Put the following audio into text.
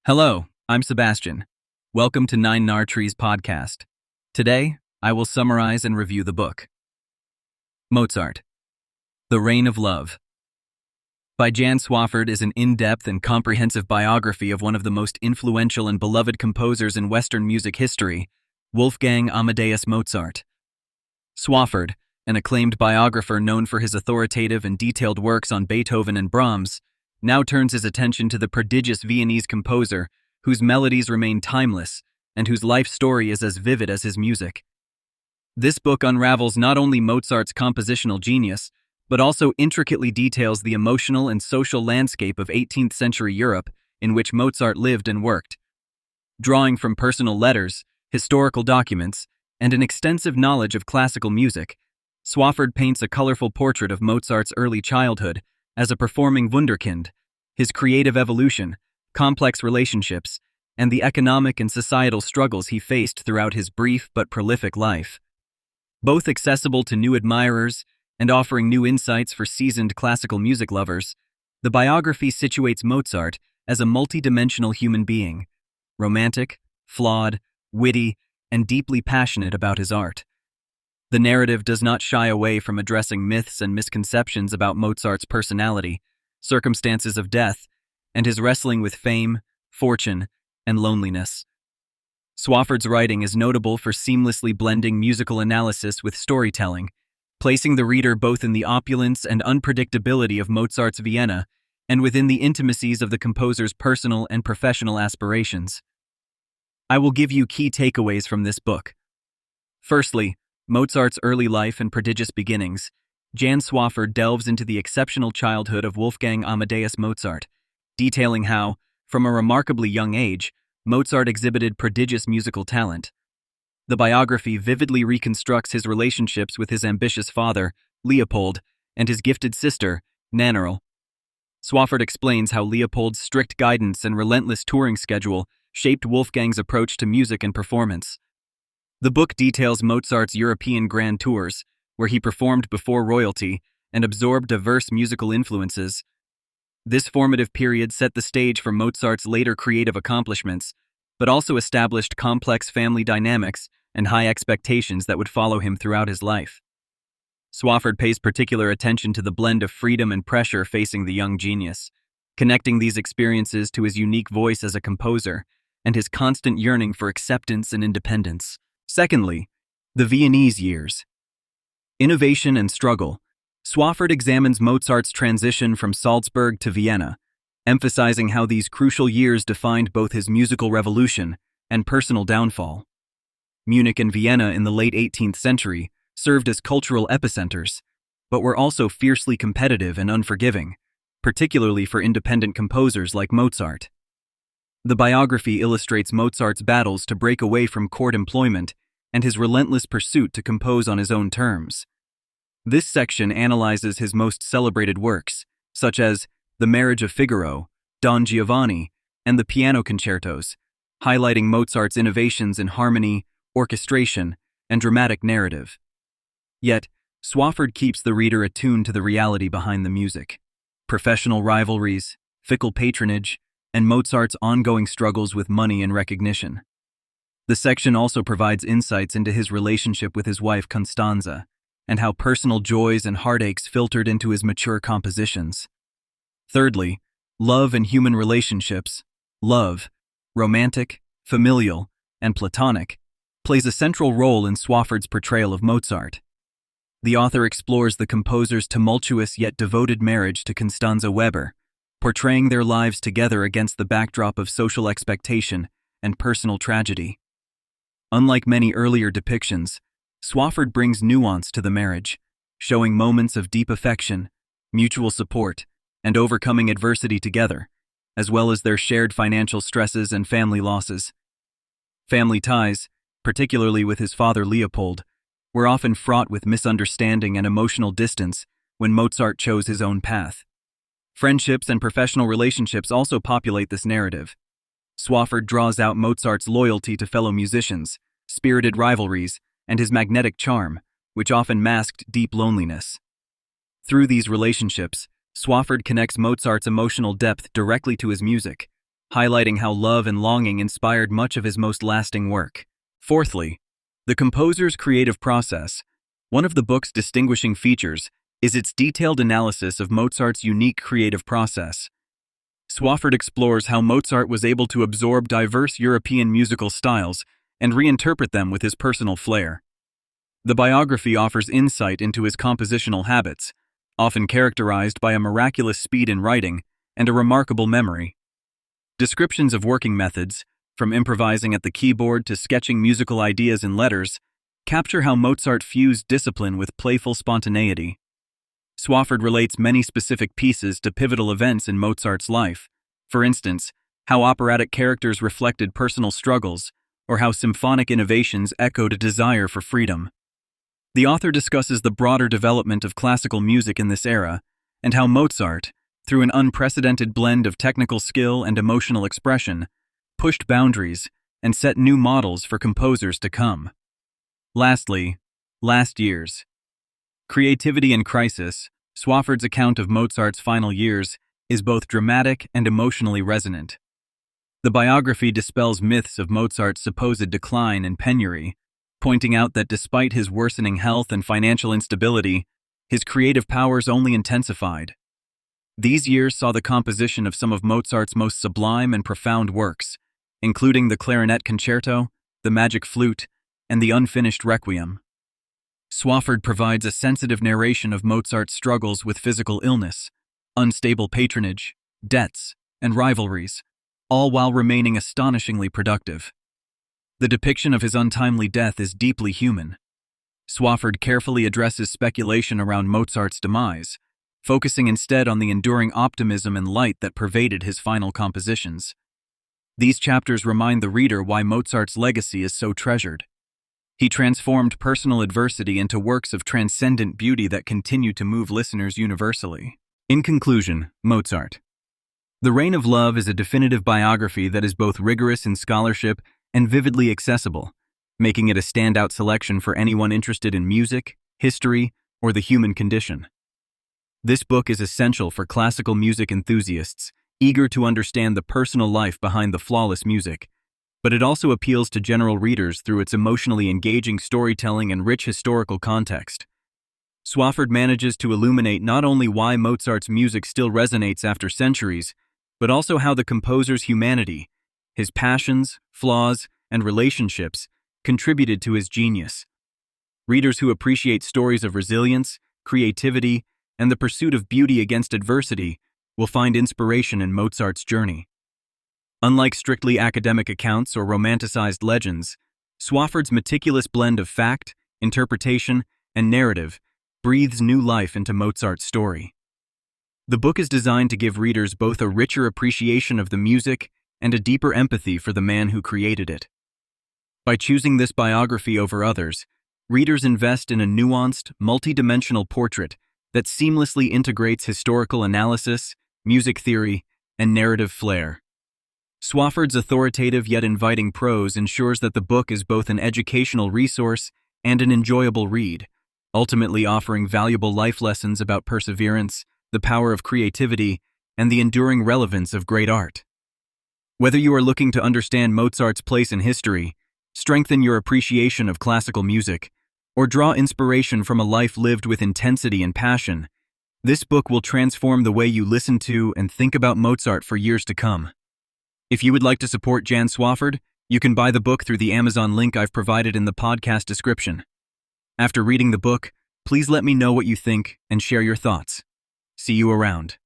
Hello, I'm Sebastian. Welcome to Nine Nar Trees podcast. Today, I will summarize and review the book. Mozart, The Reign of Love, by Jan Swafford is an in-depth and comprehensive biography of one of the most influential and beloved composers in Western music history, Wolfgang Amadeus Mozart. Swafford, an acclaimed biographer known for his authoritative and detailed works on Beethoven and Brahms, now turns his attention to the prodigious Viennese composer whose melodies remain timeless and whose life story is as vivid as his music. This book unravels not only Mozart's compositional genius, but also intricately details the emotional and social landscape of 18th century Europe in which Mozart lived and worked. Drawing from personal letters, historical documents, and an extensive knowledge of classical music, Swafford paints a colorful portrait of Mozart's early childhood as a performing wunderkind, his creative evolution, complex relationships, and the economic and societal struggles he faced throughout his brief but prolific life. Both accessible to new admirers and offering new insights for seasoned classical music lovers, the biography situates Mozart as a multidimensional human being, romantic, flawed, witty, and deeply passionate about his art. The narrative does not shy away from addressing myths and misconceptions about Mozart's personality, circumstances of death, and his wrestling with fame, fortune, and loneliness. Swafford's writing is notable for seamlessly blending musical analysis with storytelling, placing the reader both in the opulence and unpredictability of Mozart's Vienna and within the intimacies of the composer's personal and professional aspirations. I will give you key takeaways from this book. Firstly, Mozart's early life and prodigious beginnings. Jan Swafford delves into the exceptional childhood of Wolfgang Amadeus Mozart, detailing how, from a remarkably young age, Mozart exhibited prodigious musical talent. The biography vividly reconstructs his relationships with his ambitious father, Leopold, and his gifted sister, Nannerl. Swafford explains how Leopold's strict guidance and relentless touring schedule shaped Wolfgang's approach to music and performance. The book details Mozart's European grand tours, where he performed before royalty and absorbed diverse musical influences. This formative period set the stage for Mozart's later creative accomplishments, but also established complex family dynamics and high expectations that would follow him throughout his life. Swafford pays particular attention to the blend of freedom and pressure facing the young genius, connecting these experiences to his unique voice as a composer and his constant yearning for acceptance and independence. Secondly, the Viennese years. Innovation and struggle. Swafford examines Mozart's transition from Salzburg to Vienna, emphasizing how these crucial years defined both his musical revolution and personal downfall. Munich and Vienna in the late 18th century served as cultural epicenters, but were also fiercely competitive and unforgiving, particularly for independent composers like Mozart. The biography illustrates Mozart's battles to break away from court employment and his relentless pursuit to compose on his own terms. This section analyzes his most celebrated works, such as The Marriage of Figaro, Don Giovanni, and the piano concertos, highlighting Mozart's innovations in harmony, orchestration, and dramatic narrative. Yet, Swafford keeps the reader attuned to the reality behind the music: professional rivalries, fickle patronage, and Mozart's ongoing struggles with money and recognition. The section also provides insights into his relationship with his wife Constanze, and how personal joys and heartaches filtered into his mature compositions. Thirdly, love and human relationships. Love, romantic, familial, and platonic, plays a central role in Swafford's portrayal of Mozart. The author explores the composer's tumultuous yet devoted marriage to Constanze Weber, portraying their lives together against the backdrop of social expectation and personal tragedy. Unlike many earlier depictions, Swafford brings nuance to the marriage, showing moments of deep affection, mutual support, and overcoming adversity together, as well as their shared financial stresses and family losses. Family ties, particularly with his father Leopold, were often fraught with misunderstanding and emotional distance when Mozart chose his own path. Friendships and professional relationships also populate this narrative. Swafford draws out Mozart's loyalty to fellow musicians, spirited rivalries, and his magnetic charm, which often masked deep loneliness. Through these relationships, Swafford connects Mozart's emotional depth directly to his music, highlighting how love and longing inspired much of his most lasting work. Fourthly, the composer's creative process. One of the book's distinguishing features is its detailed analysis of Mozart's unique creative process. Swafford explores how Mozart was able to absorb diverse European musical styles and reinterpret them with his personal flair. The biography offers insight into his compositional habits, often characterized by a miraculous speed in writing and a remarkable memory. Descriptions of working methods, from improvising at the keyboard to sketching musical ideas in letters, capture how Mozart fused discipline with playful spontaneity. Swafford relates many specific pieces to pivotal events in Mozart's life, for instance, how operatic characters reflected personal struggles, or how symphonic innovations echoed a desire for freedom. The author discusses the broader development of classical music in this era, and how Mozart, through an unprecedented blend of technical skill and emotional expression, pushed boundaries and set new models for composers to come. Lastly, last years. Creativity in Crisis, Swafford's account of Mozart's final years, is both dramatic and emotionally resonant. The biography dispels myths of Mozart's supposed decline and penury, pointing out that despite his worsening health and financial instability, his creative powers only intensified. These years saw the composition of some of Mozart's most sublime and profound works, including the Clarinet Concerto, the Magic Flute, and the unfinished Requiem. Swafford provides a sensitive narration of Mozart's struggles with physical illness, unstable patronage, debts, and rivalries, all while remaining astonishingly productive. The depiction of his untimely death is deeply human. Swafford carefully addresses speculation around Mozart's demise, focusing instead on the enduring optimism and light that pervaded his final compositions. These chapters remind the reader why Mozart's legacy is so treasured. He transformed personal adversity into works of transcendent beauty that continue to move listeners universally. In conclusion, Mozart. The Reign of Love is a definitive biography that is both rigorous in scholarship and vividly accessible, making it a standout selection for anyone interested in music, history, or the human condition. This book is essential for classical music enthusiasts eager to understand the personal life behind the flawless music, but it also appeals to general readers through its emotionally engaging storytelling and rich historical context. Swafford manages to illuminate not only why Mozart's music still resonates after centuries, but also how the composer's humanity, his passions, flaws, and relationships contributed to his genius. Readers who appreciate stories of resilience, creativity, and the pursuit of beauty against adversity will find inspiration in Mozart's journey. Unlike strictly academic accounts or romanticized legends, Swafford's meticulous blend of fact, interpretation, and narrative breathes new life into Mozart's story. The book is designed to give readers both a richer appreciation of the music and a deeper empathy for the man who created it. By choosing this biography over others, readers invest in a nuanced, multidimensional portrait that seamlessly integrates historical analysis, music theory, and narrative flair. Swafford's authoritative yet inviting prose ensures that the book is both an educational resource and an enjoyable read, ultimately offering valuable life lessons about perseverance, the power of creativity, and the enduring relevance of great art. Whether you are looking to understand Mozart's place in history, strengthen your appreciation of classical music, or draw inspiration from a life lived with intensity and passion, this book will transform the way you listen to and think about Mozart for years to come. If you would like to support Jan Swafford, you can buy the book through the Amazon link I've provided in the podcast description. After reading the book, please let me know what you think and share your thoughts. See you around.